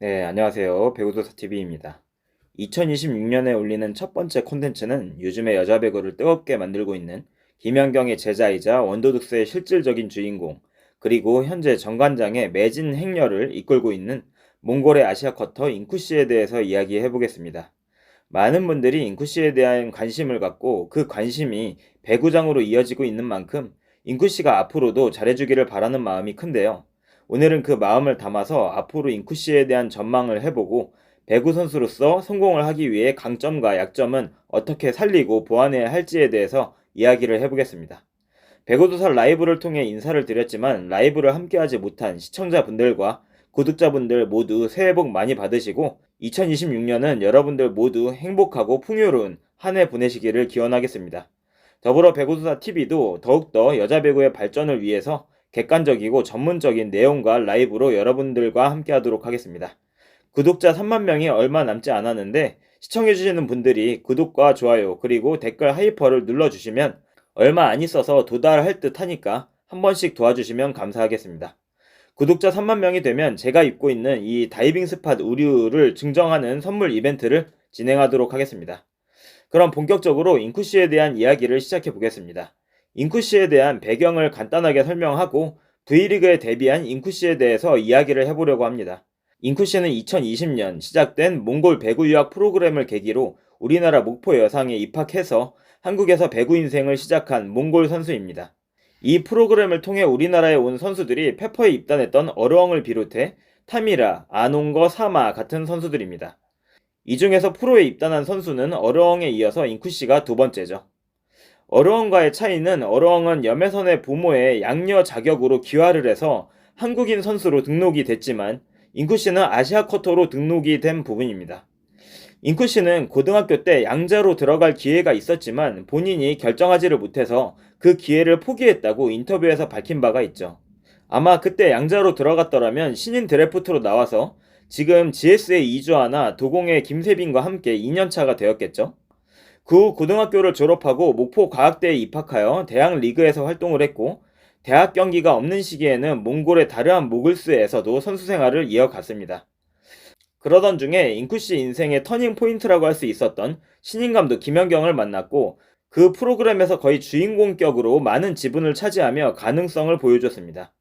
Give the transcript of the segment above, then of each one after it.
네, 안녕하세요. 배구도사TV입니다. 2026년에 올리는 첫 번째 콘텐츠는 요즘의 여자 배구를 뜨겁게 만들고 있는 김연경의 제자이자 원더둑스의 실질적인 주인공, 그리고 현재 정관장의 매진 행렬을 이끌고 있는 몽골의 아시아 쿼터 인쿠씨에 대해서 이야기해 보겠습니다. 많은 분들이 인쿠씨에 대한 관심을 갖고 그 관심이 배구장으로 이어지고 있는 만큼 인쿠씨가 앞으로도 잘해주기를 바라는 마음이 큰데요. 오늘은 그 마음을 담아서 앞으로 인쿠씨에 대한 전망을 해보고 배구 선수로서 성공을 하기 위해 강점과 약점은 어떻게 살리고 보완해야 할지에 대해서 이야기를 해보겠습니다. 배구도사 라이브를 통해 인사를 드렸지만 라이브를 함께하지 못한 시청자분들과 구독자분들 모두 새해 복 많이 받으시고 2026년은 여러분들 모두 행복하고 풍요로운 한 해 보내시기를 기원하겠습니다. 더불어 배구도사TV도 더욱더 여자 배구의 발전을 위해서 객관적이고 전문적인 내용과 라이브로 여러분들과 함께하도록 하겠습니다. 구독자 3만 명이 얼마 남지 않았는데 시청해주시는 분들이 구독과 좋아요 그리고 댓글 하이퍼를 눌러주시면 얼마 안 있어서 도달할 듯 하니까 한 번씩 도와주시면 감사하겠습니다. 구독자 3만 명이 되면 제가 입고 있는 이 다이빙 스팟 의류를 증정하는 선물 이벤트를 진행하도록 하겠습니다. 그럼 본격적으로 인쿠씨에 대한 이야기를 시작해 보겠습니다. 인쿠씨에 대한 배경을 간단하게 설명하고 V리그에 데뷔한 인쿠씨에 대해서 이야기를 해보려고 합니다. 인쿠씨는 2020년 시작된 몽골 배구 유학 프로그램을 계기로 우리나라 목포 여상에 입학해서 한국에서 배구 인생을 시작한 몽골 선수입니다. 이 프로그램을 통해 우리나라에 온 선수들이 페퍼에 입단했던 어르엉을 비롯해 타미라, 아농거, 사마 같은 선수들입니다. 이 중에서 프로에 입단한 선수는 어르엉에 이어서 인쿠씨가 두 번째죠. 어르엉과의 차이는 어르엉은 염혜선의 부모의 양녀 자격으로 귀화를 해서 한국인 선수로 등록이 됐지만 인쿠씨는 아시아 쿼터로 등록이 된 부분입니다. 인쿠씨는 고등학교 때 양자로 들어갈 기회가 있었지만 본인이 결정하지를 못해서 그 기회를 포기했다고 인터뷰에서 밝힌 바가 있죠. 아마 그때 양자로 들어갔더라면 신인 드래프트로 나와서 지금 GS에 이주하나 도공의 김세빈과 함께 2년차가 되었겠죠. 그 후 고등학교를 졸업하고 목포 과학대에 입학하여 대학 리그에서 활동을 했고 대학 경기가 없는 시기에는 몽골의 다르한 모글스에서도 선수 생활을 이어갔습니다. 그러던 중에 인쿠씨 인생의 터닝 포인트라고 할 수 있었던 신인 감독 김연경을 만났고 그 프로그램에서 거의 주인공격으로 많은 지분을 차지하며 가능성을 보여줬습니다.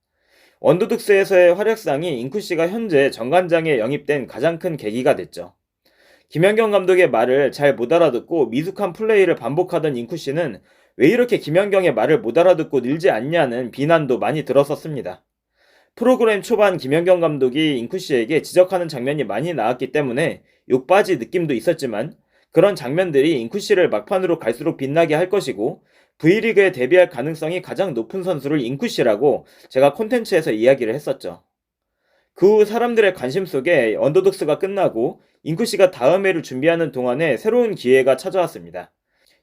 원더둑스에서의 활약상이 인쿠씨가 현재 정관장에 영입된 가장 큰 계기가 됐죠. 김연경 감독의 말을 잘 못 알아듣고 미숙한 플레이를 반복하던 인쿠씨는 왜 이렇게 김연경의 말을 못 알아듣고 늘지 않냐는 비난도 많이 들었었습니다. 프로그램 초반 김연경 감독이 인쿠씨에게 지적하는 장면이 많이 나왔기 때문에 욕바지 느낌도 있었지만 그런 장면들이 인쿠씨를 막판으로 갈수록 빛나게 할 것이고 V리그에 데뷔할 가능성이 가장 높은 선수를 인쿠씨라고 제가 콘텐츠에서 이야기를 했었죠. 그 후 사람들의 관심 속에 언더독스가 끝나고 인쿠씨가 다음 해를 준비하는 동안에 새로운 기회가 찾아왔습니다.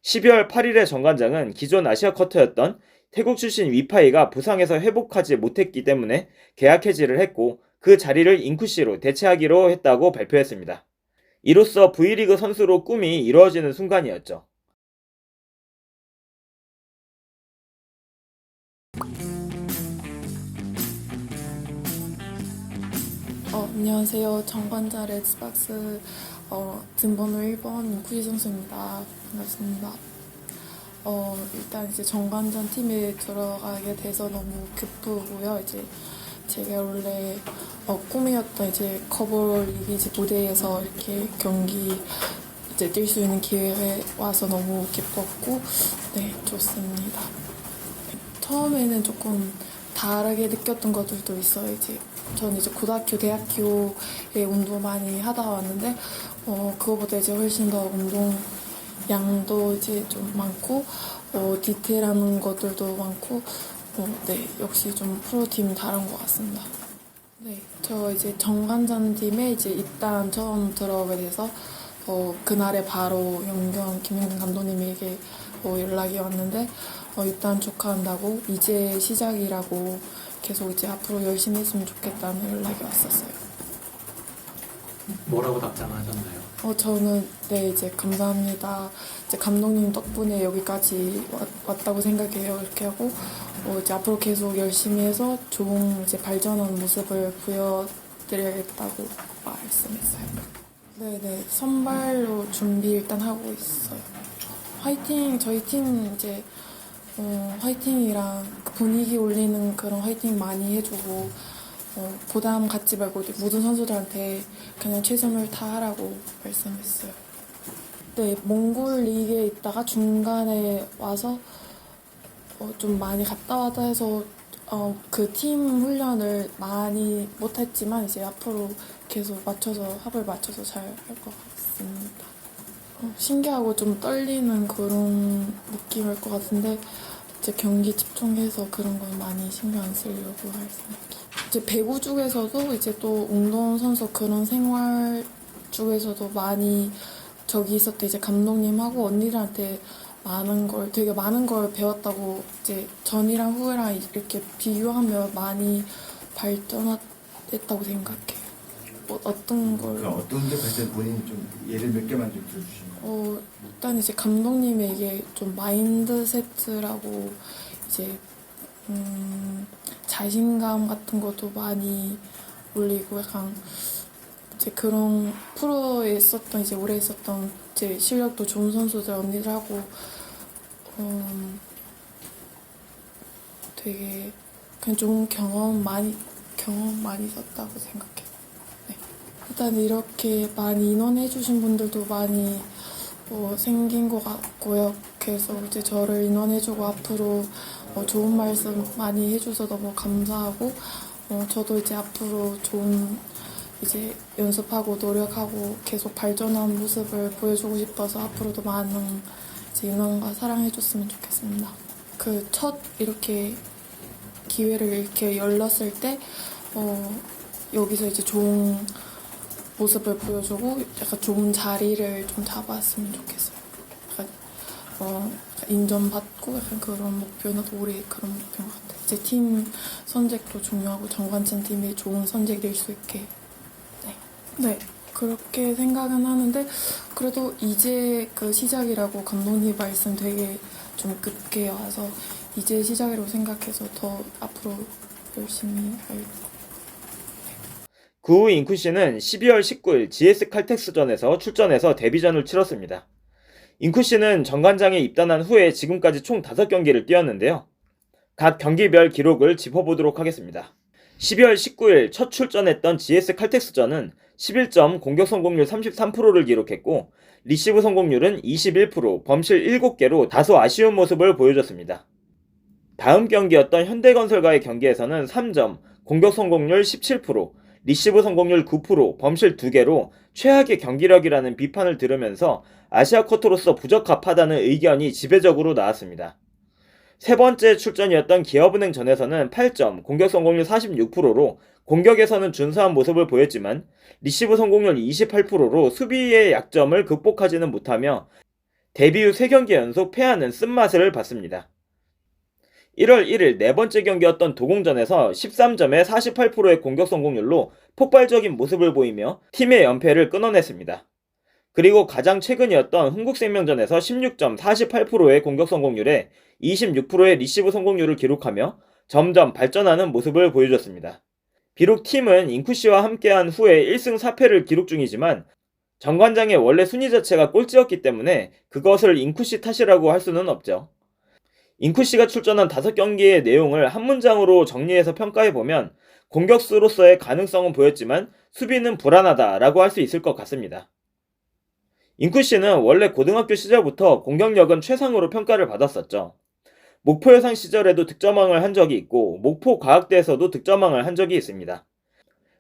12월 8일의 정관장은 기존 아시아 쿼터였던 태국 출신 위파이가 부상에서 회복하지 못했기 때문에 계약 해지를 했고 그 자리를 인쿠씨로 대체하기로 했다고 발표했습니다. 이로써 V리그 선수로 꿈이 이루어지는 순간이었죠. 안녕하세요. 정관자 레드스박스 등번호 1번 인쿠이 선수입니다. 반갑습니다. 일단 이제 정관장 팀에 들어가게 돼서 너무 기쁘고요. 이제 제가 원래 꿈이었던 이제 커버 리그 이제 무대에서 이렇게 경기 이제 뛸 수 있는 기회에 와서 너무 기뻤고, 네, 좋습니다. 처음에는 조금 다르게 느꼈던 것들도 있어요. 이제 저는 이제 고등학교, 대학교에 운동 많이 하다 왔는데 그거보다 이제 훨씬 더 운동 양도 이제 좀 많고 디테일한 것들도 많고 네, 역시 좀 프로팀 다른 것 같습니다. 네, 저 이제 정관장 팀에 이제 입단 처음 들어오게 돼서 그날에 바로 김연경 감독님에게 연락이 왔는데 입단 축하한다고 이제 시작이라고 계속 이제 앞으로 열심히 했으면 좋겠다는 연락이 왔었어요. 뭐라고 답장하셨나요? 저는 네 이제 감사합니다. 이제 감독님 덕분에 여기까지 왔다고 생각해요. 이렇게 하고 이제 앞으로 계속 열심히 해서 좋은 이제 발전하는 모습을 부탁드려야겠다고 말씀했어요. 네네, 선발로 준비 일단 하고 있어요. 화이팅, 저희 팀 이제 화이팅이랑 분위기 올리는 그런 화이팅 많이 해주고 부담 갖지 말고 모든 선수들한테 그냥 최선을 다하라고 말씀했어요. 네, 몽골 리그에 있다가 중간에 와서 좀 많이 갔다 왔다 해서 그 팀 훈련을 많이 못했지만 이제 앞으로 계속 합을 맞춰서 잘 할 것 같습니다. 신기하고 좀 떨리는 그런 느낌일 것 같은데 이제 경기 집중해서 그런 건 많이 신경 안 쓰려고 할 생각이에요. 이제 배구 쪽에서도 이제 또 운동선수 그런 생활 쪽에서도 많이 저기 있을 때 이제 감독님하고 언니들한테 되게 많은 걸 배웠다고 이제 전이랑 후랑 이렇게 비교하면 많이 발전했다고 생각해요. 어떤 걸? 그럼 어떤 게 발전 본인이 좀 예를 몇 개만 좀 들어주시면. 일단 이제 감독님의 이게 좀 마인드세트라고 이제 자신감 같은 것도 많이 올리고 약간 이제 그런 프로에 있었던 이제 오래 있었던 이제 실력도 좋은 선수들 언니들하고 되게 그냥 좀 경험 많이 있었다고 생각해요. 네. 일단 이렇게 많이 인원해주신 분들도 많이 생긴 것 같고요. 그래서 이제 저를 인원해주고 앞으로 좋은 말씀 많이 해줘서 너무 감사하고 저도 이제 앞으로 좋은 이제 연습하고 노력하고 계속 발전하는 모습을 보여주고 싶어서 앞으로도 많은 이제 인원과 사랑해줬으면 좋겠습니다. 그 첫 이렇게 기회를 이렇게 열렸을 때 여기서 이제 좋은 모습을 보여주고 약간 좋은 자리를 좀 잡았으면 좋겠어요. 약간 인정받고 약간 그런 목표는 올해 그런 목표인 것 같아요. 이제 팀 선택도 중요하고 정관찬 팀이 좋은 선택일 수 있게. 네, 그렇게 생각은 하는데 그래도 이제 그 시작이라고 감독님 말씀 되게 좀 깊게 와서 이제 시작이라고 생각해서 더 앞으로 열심히 할. 그 후 인쿠 씨는 12월 19일 GS 칼텍스전에서 출전해서 데뷔전을 치렀습니다. 인쿠 씨는 정관장에 입단한 후에 지금까지 총 5경기를 뛰었는데요. 각 경기별 기록을 짚어보도록 하겠습니다. 12월 19일 첫 출전했던 GS 칼텍스전은 11점, 공격 성공률 33%를 기록했고 리시브 성공률은 21%, 범실 7개로 다소 아쉬운 모습을 보여줬습니다. 다음 경기였던 현대건설과의 경기에서는 3점, 공격 성공률 17%, 리시브 성공률 9%, 범실 2개로 최악의 경기력이라는 비판을 들으면서 아시아 쿼터로서 부적합하다는 의견이 지배적으로 나왔습니다. 세 번째 출전이었던 기업은행전에서는 8점, 공격 성공률 46%로 공격에서는 준수한 모습을 보였지만 리시브 성공률 28%로 수비의 약점을 극복하지는 못하며 데뷔 후 3경기 연속 패하는 쓴맛을 봤습니다. 1월 1일 네 번째 경기였던 도공전에서 13점에 48%의 공격 성공률로 폭발적인 모습을 보이며 팀의 연패를 끊어냈습니다. 그리고 가장 최근이었던 흥국생명전에서 16점 48%의 공격 성공률에 26%의 리시브 성공률을 기록하며 점점 발전하는 모습을 보여줬습니다. 비록 팀은 인쿠씨와 함께한 후에 1승 4패를 기록 중이지만 정관장의 원래 순위 자체가 꼴찌였기 때문에 그것을 인쿠씨 탓이라고 할 수는 없죠. 인쿠씨가 출전한 5경기의 내용을 한 문장으로 정리해서 평가해보면 공격수로서의 가능성은 보였지만 수비는 불안하다라고 할 수 있을 것 같습니다. 인쿠씨는 원래 고등학교 시절부터 공격력은 최상으로 평가를 받았었죠. 목포 여상 시절에도 득점왕을 한 적이 있고 목포 과학대에서도 득점왕을 한 적이 있습니다.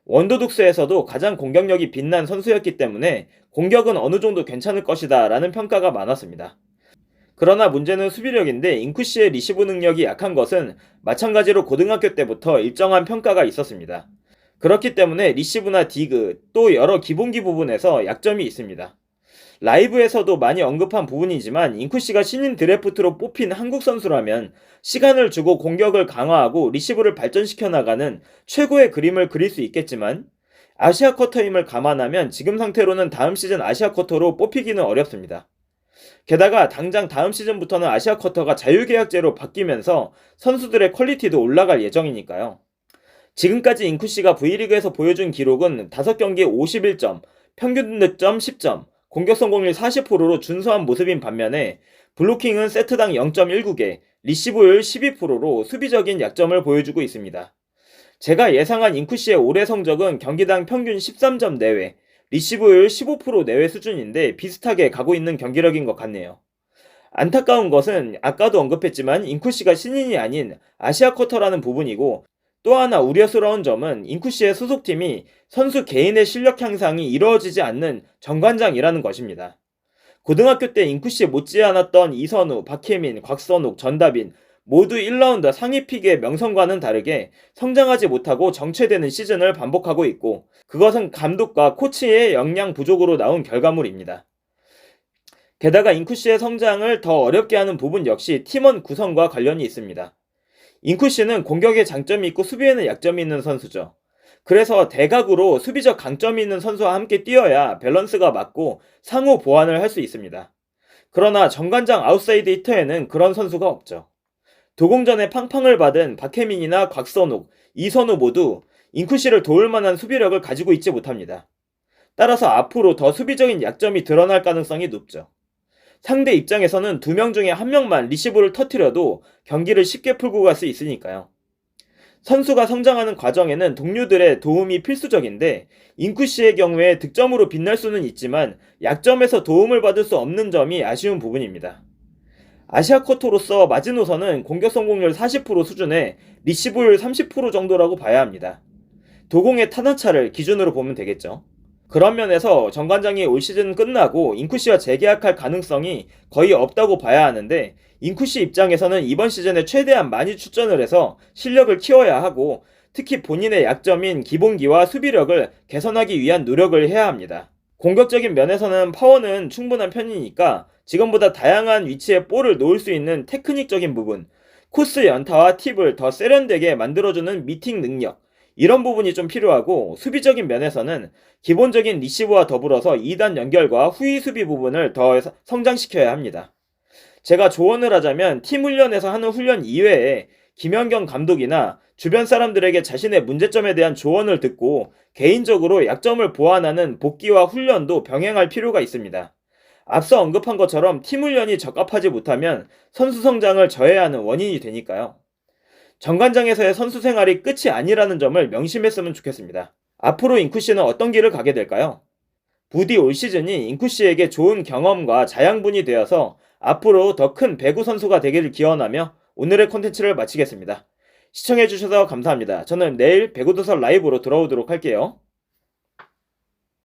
원도둑스에서도 가장 공격력이 빛난 선수였기 때문에 공격은 어느 정도 괜찮을 것이다 라는 평가가 많았습니다. 그러나 문제는 수비력인데 인쿠씨의 리시브 능력이 약한 것은 마찬가지로 고등학교 때부터 일정한 평가가 있었습니다. 그렇기 때문에 리시브나 디그 또 여러 기본기 부분에서 약점이 있습니다. 라이브에서도 많이 언급한 부분이지만 인쿠씨가 신인 드래프트로 뽑힌 한국 선수라면 시간을 주고 공격을 강화하고 리시브를 발전시켜 나가는 최고의 그림을 그릴 수 있겠지만 아시아 쿼터임을 감안하면 지금 상태로는 다음 시즌 아시아 쿼터로 뽑히기는 어렵습니다. 게다가 당장 다음 시즌부터는 아시아 쿼터가 자유계약제로 바뀌면서 선수들의 퀄리티도 올라갈 예정이니까요. 지금까지 잉쿠씨가 V리그에서 보여준 기록은 5경기 51점, 평균 득점 10점, 공격 성공률 40%로 준수한 모습인 반면에 블로킹은 세트당 0.19개, 리시브율 12%로 수비적인 약점을 보여주고 있습니다. 제가 예상한 잉쿠씨의 올해 성적은 경기당 평균 13점 내외, 리시브율 15% 내외 수준인데 비슷하게 가고 있는 경기력인 것 같네요. 안타까운 것은 아까도 언급했지만 잉쿠씨가 신인이 아닌 아시아 쿼터라는 부분이고, 또 하나 우려스러운 점은 잉쿠씨의 소속팀이 선수 개인의 실력 향상이 이루어지지 않는 정관장이라는 것입니다. 고등학교 때 잉쿠씨 못지않았던 이선우, 박혜민, 곽선욱, 전다빈 모두 1라운드 상위 픽의 명성과는 다르게 성장하지 못하고 정체되는 시즌을 반복하고 있고, 그것은 감독과 코치의 역량 부족으로 나온 결과물입니다. 게다가 잉쿠씨의 성장을 더 어렵게 하는 부분 역시 팀원 구성과 관련이 있습니다. 잉쿠씨는 공격에 장점이 있고 수비에는 약점이 있는 선수죠. 그래서 대각으로 수비적 강점이 있는 선수와 함께 뛰어야 밸런스가 맞고 상호 보완을 할 수 있습니다. 그러나 정관장 아웃사이드 히터에는 그런 선수가 없죠. 도공전에 팡팡을 받은 박혜민이나 곽선욱, 이선우 모두 잉쿠씨를 도울 만한 수비력을 가지고 있지 못합니다. 따라서 앞으로 더 수비적인 약점이 드러날 가능성이 높죠. 상대 입장에서는 2명 중에 1명만 리시브를 터뜨려도 경기를 쉽게 풀고 갈 수 있으니까요. 선수가 성장하는 과정에는 동료들의 도움이 필수적인데, 잉쿠씨의 경우에 득점으로 빛날 수는 있지만 약점에서 도움을 받을 수 없는 점이 아쉬운 부분입니다. 아시아 쿼터로서 마지노선은 공격 성공률 40% 수준에 리시브율 30% 정도라고 봐야 합니다. 도공의 타단차를 기준으로 보면 되겠죠. 그런 면에서 정관장이 올 시즌 끝나고 잉쿠씨와 재계약할 가능성이 거의 없다고 봐야 하는데, 잉쿠씨 입장에서는 이번 시즌에 최대한 많이 출전을 해서 실력을 키워야 하고, 특히 본인의 약점인 기본기와 수비력을 개선하기 위한 노력을 해야 합니다. 공격적인 면에서는 파워는 충분한 편이니까 지금보다 다양한 위치에 볼을 놓을 수 있는 테크닉적인 부분, 코스 연타와 팁을 더 세련되게 만들어주는 미팅 능력, 이런 부분이 좀 필요하고, 수비적인 면에서는 기본적인 리시브와 더불어서 2단 연결과 후위 수비 부분을 더 성장시켜야 합니다. 제가 조언을 하자면 팀 훈련에서 하는 훈련 이외에 김연경 감독이나 주변 사람들에게 자신의 문제점에 대한 조언을 듣고 개인적으로 약점을 보완하는 복귀와 훈련도 병행할 필요가 있습니다. 앞서 언급한 것처럼 팀 훈련이 적합하지 못하면 선수 성장을 저해하는 원인이 되니까요. 정관장에서의 선수 생활이 끝이 아니라는 점을 명심했으면 좋겠습니다. 앞으로 잉쿠씨는 어떤 길을 가게 될까요? 부디 올 시즌이 잉쿠씨에게 좋은 경험과 자양분이 되어서 앞으로 더 큰 배구 선수가 되기를 기원하며 오늘의 콘텐츠를 마치겠습니다. 시청해주셔서 감사합니다. 저는 내일 배구도서 라이브로 돌아오도록 할게요.